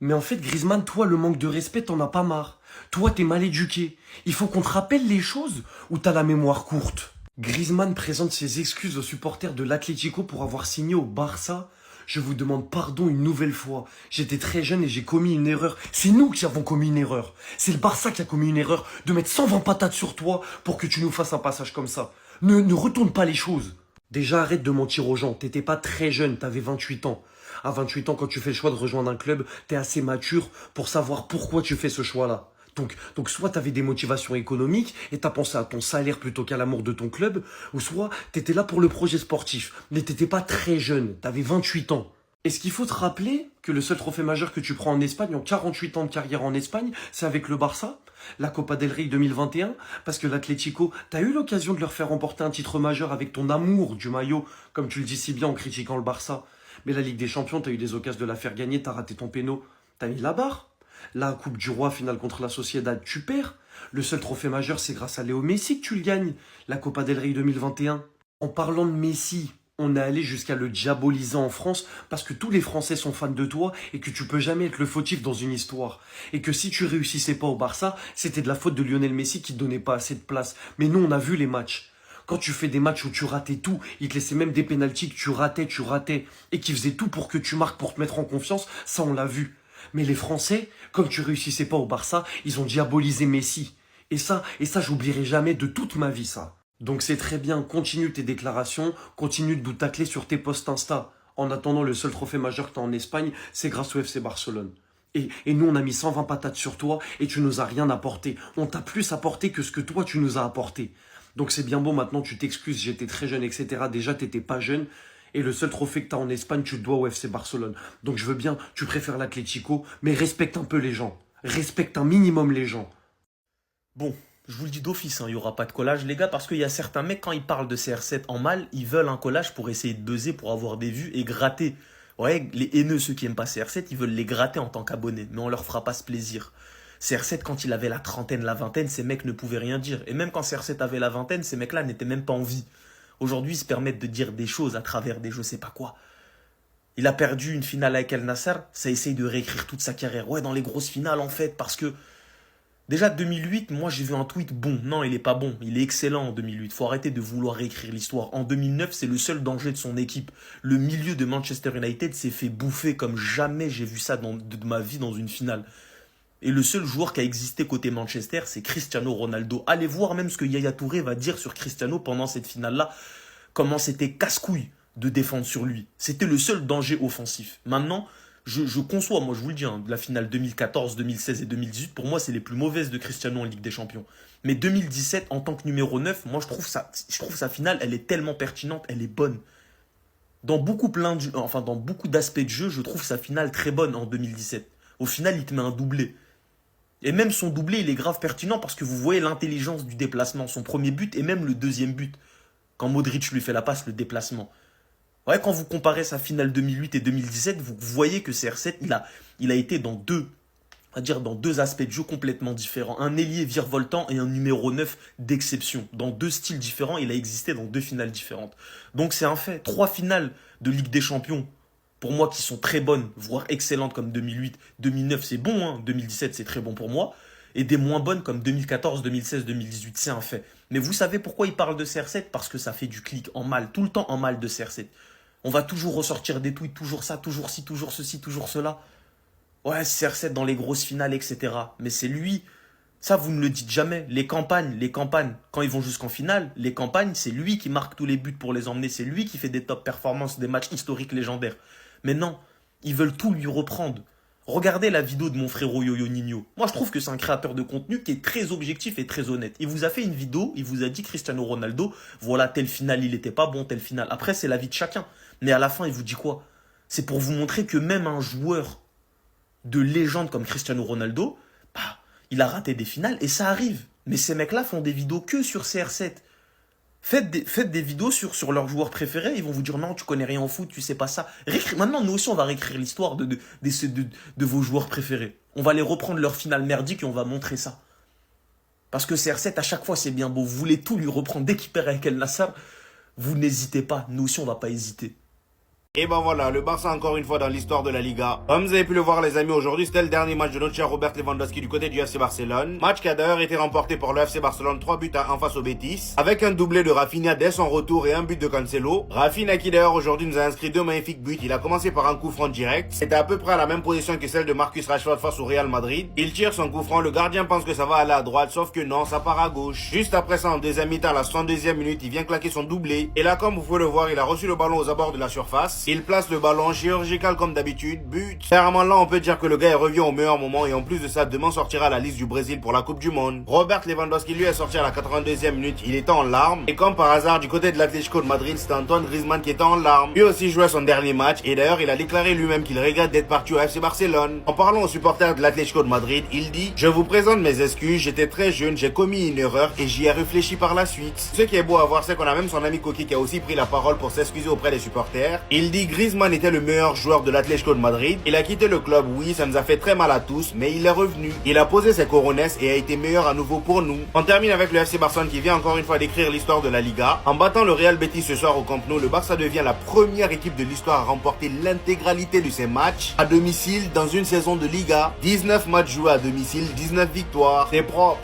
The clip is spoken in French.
Mais en fait, Griezmann, toi, le manque de respect, t'en as pas marre. Toi, t'es mal éduqué. Il faut qu'on te rappelle les choses ou t'as la mémoire courte. Griezmann présente ses excuses aux supporters de l'Atlético pour avoir signé au Barça. Je vous demande pardon une nouvelle fois. J'étais très jeune et j'ai commis une erreur. C'est nous qui avons commis une erreur. C'est le Barça qui a commis une erreur de mettre 120 patates sur toi pour que tu nous fasses un passage comme ça. Ne retourne pas les choses. Déjà, arrête de mentir aux gens. T'étais pas très jeune, t'avais 28 ans. À 28 ans, quand tu fais le choix de rejoindre un club, t'es assez mature pour savoir pourquoi tu fais ce choix-là. Donc soit t'avais des motivations économiques et t'as pensé à ton salaire plutôt qu'à l'amour de ton club, ou soit t'étais là pour le projet sportif. Mais t'étais pas très jeune, t'avais 28 ans. Est-ce qu'il faut te rappeler que le seul trophée majeur que tu prends en Espagne, en 48 ans de carrière en Espagne, c'est avec le Barça, la Copa del Rey 2021, parce que l'Atlético, t'as eu l'occasion de leur faire remporter un titre majeur avec ton amour du maillot, comme tu le dis si bien en critiquant le Barça. Mais la Ligue des Champions, t'as eu des occasions de la faire gagner, t'as raté ton péno, t'as mis la barre. La Coupe du Roi, finale contre la Sociedad, tu perds. Le seul trophée majeur, c'est grâce à Léo Messi que tu le gagnes. La Copa del Rey 2021. En parlant de Messi, on est allé jusqu'à le diaboliser en France parce que tous les Français sont fans de toi et que tu peux jamais être le fautif dans une histoire. Et que si tu réussissais pas au Barça, c'était de la faute de Lionel Messi qui te donnait pas assez de place. Mais nous, on a vu les matchs. Quand tu fais des matchs où tu ratais tout, il te laissait même des pénaltys que tu ratais, et qui faisait tout pour que tu marques, pour te mettre en confiance, ça on l'a vu. Mais les Français, comme tu réussissais pas au Barça, ils ont diabolisé Messi. Et ça, j'oublierai jamais de toute ma vie, ça. Donc c'est très bien, continue tes déclarations, continue de boutacler sur tes posts Insta. En attendant, le seul trophée majeur que t'as en Espagne, c'est grâce au FC Barcelone. Et nous, on a mis 120 patates sur toi et tu nous as rien apporté. On t'a plus apporté que ce que toi, tu nous as apporté. Donc c'est bien beau, maintenant tu t'excuses, j'étais très jeune, etc. Déjà, t'étais pas jeune. Et le seul trophée que t'as en Espagne, tu le dois au FC Barcelone. Donc je veux bien, tu préfères l'Atlético, mais respecte un peu les gens. Respecte un minimum les gens. Bon, je vous le dis d'office, hein, il n'y aura pas de collage, les gars, parce qu'il y a certains mecs, quand ils parlent de CR7 en mal, ils veulent un collage pour essayer de buzzer, pour avoir des vues et gratter. Ouais, les haineux, ceux qui aiment pas CR7, ils veulent les gratter en tant qu'abonnés, mais on leur fera pas ce plaisir. CR7, quand il avait la trentaine, la vingtaine, ces mecs ne pouvaient rien dire. Et même quand CR7 avait la vingtaine, ces mecs-là n'étaient même pas en vie. Aujourd'hui, ils se permettent de dire des choses à travers des je sais pas quoi. Il a perdu une finale avec El Nasser, ça essaye de réécrire toute sa carrière. Ouais, dans les grosses finales, en fait, parce que déjà 2008, moi j'ai vu un tweet bon. Non, il est pas bon. Il est excellent en 2008. Faut arrêter de vouloir réécrire l'histoire. En 2009, c'est le seul danger de son équipe. Le milieu de Manchester United s'est fait bouffer comme jamais j'ai vu ça de ma vie dans une finale. Et le seul joueur qui a existé côté Manchester, c'est Cristiano Ronaldo. Allez voir même ce que Yaya Touré va dire sur Cristiano pendant cette finale-là. Comment c'était casse-couille de défendre sur lui. C'était le seul danger offensif. Maintenant, je conçois, moi je vous le dis, hein, la finale 2014, 2016 et 2018, pour moi c'est les plus mauvaises de Cristiano en Ligue des Champions. Mais 2017, en tant que numéro 9, moi je trouve sa finale, elle est tellement pertinente, elle est bonne. Dans beaucoup d'aspects de jeu, je trouve sa finale très bonne en 2017. Au final, il te met un doublé. Et même son doublé, il est grave pertinent parce que vous voyez l'intelligence du déplacement. Son premier but et même le deuxième but. Quand Modric lui fait la passe, le déplacement. Ouais, quand vous comparez sa finale 2008 et 2017, vous voyez que CR7, il a été dans deux aspects de jeu complètement différents. Un ailier virevoltant et un numéro 9 d'exception. Dans deux styles différents, il a existé dans deux finales différentes. Donc c'est un fait. Trois finales de Ligue des Champions, pour moi, qui sont très bonnes, voire excellentes comme 2008. 2009, c'est bon, hein. 2017, c'est très bon pour moi. Et des moins bonnes comme 2014, 2016, 2018, c'est un fait. Mais vous savez pourquoi il parle de CR7? Parce que ça fait du clic en mal, tout le temps en mal de CR7. On va toujours ressortir des tweets, toujours ça, toujours ci, toujours ceci, toujours cela. Ouais, CR7 dans les grosses finales, etc. Mais c'est lui, ça vous ne le dites jamais. Les campagnes, quand ils vont jusqu'en finale, les campagnes, c'est lui qui marque tous les buts pour les emmener. C'est lui qui fait des top performances, des matchs historiques légendaires. Mais non, ils veulent tout lui reprendre. Regardez la vidéo de mon frérot Yo-Yo Nino. Moi, je trouve que c'est un créateur de contenu qui est très objectif et très honnête. Il vous a fait une vidéo, il vous a dit Cristiano Ronaldo, voilà, telle finale, il était pas bon, telle finale. Après, c'est l'avis de chacun. Mais à la fin, il vous dit quoi? C'est pour vous montrer que même un joueur de légende comme Cristiano Ronaldo, bah, il a raté des finales et ça arrive. Mais ces mecs-là font des vidéos que sur CR7. Faites des vidéos sur leurs joueurs préférés. Ils vont vous dire non, tu connais rien au foot, tu sais pas ça. Maintenant, nous aussi, on va réécrire l'histoire de vos joueurs préférés. On va les reprendre leur finale merdique et on va montrer ça. Parce que CR7, à chaque fois, c'est bien beau. Vous voulez tout lui reprendre. Dès qu'il perd avec El Nassr, vous n'hésitez pas. Nous aussi, on va pas hésiter. Et ben voilà, le Barça encore une fois dans l'histoire de la Liga. Comme vous avez pu le voir les amis, aujourd'hui c'était le dernier match de notre cher Robert Lewandowski du côté du FC Barcelone. Match qui a d'ailleurs été remporté par le FC Barcelone 3-1 face au Betis. Avec un doublé de Rafinha dès son retour et un but de Cancelo. Rafinha qui d'ailleurs aujourd'hui nous a inscrit 2 magnifiques buts. Il a commencé par un coup franc direct. C'était à peu près à la même position que celle de Marcus Rashford face au Real Madrid. Il tire son coup franc, le gardien pense que ça va aller à droite, sauf que non, ça part à gauche. Juste après ça en deuxième mi-temps, à la 62e minute, il vient claquer son doublé. Et là comme vous pouvez le voir, il a reçu le ballon aux abords de la surface. Il place le ballon chirurgical comme d'habitude, but. Clairement là on peut dire que le gars revient au meilleur moment et en plus de ça demain sortira la liste du Brésil pour la Coupe du Monde. Robert Lewandowski lui est sorti à la 82e minute, il était en larmes et comme par hasard du côté de l'Atlético de Madrid c'était Antoine Griezmann qui était en larmes. Lui aussi jouait son dernier match et d'ailleurs il a déclaré lui-même qu'il regrette d'être parti au FC Barcelone. En parlant aux supporters de l'Atlético de Madrid, il dit: je vous présente mes excuses, j'étais très jeune, j'ai commis une erreur et j'y ai réfléchi par la suite. Ce qui est beau à voir c'est qu'on a même son ami Koki qui a aussi pris la parole pour s'excuser auprès des supporters. Il dit: Griezmann était le meilleur joueur de l'Atlético de Madrid. Il a quitté le club, oui, ça nous a fait très mal à tous, mais il est revenu. Il a posé ses couronnes et a été meilleur à nouveau pour nous. On termine avec le FC Barcelone qui vient encore une fois d'écrire l'histoire de la Liga. En battant le Real Betis ce soir au Camp Nou, le Barça devient la première équipe de l'histoire à remporter l'intégralité de ses matchs à domicile dans une saison de Liga. 19 matchs joués à domicile, 19 victoires. C'est propre.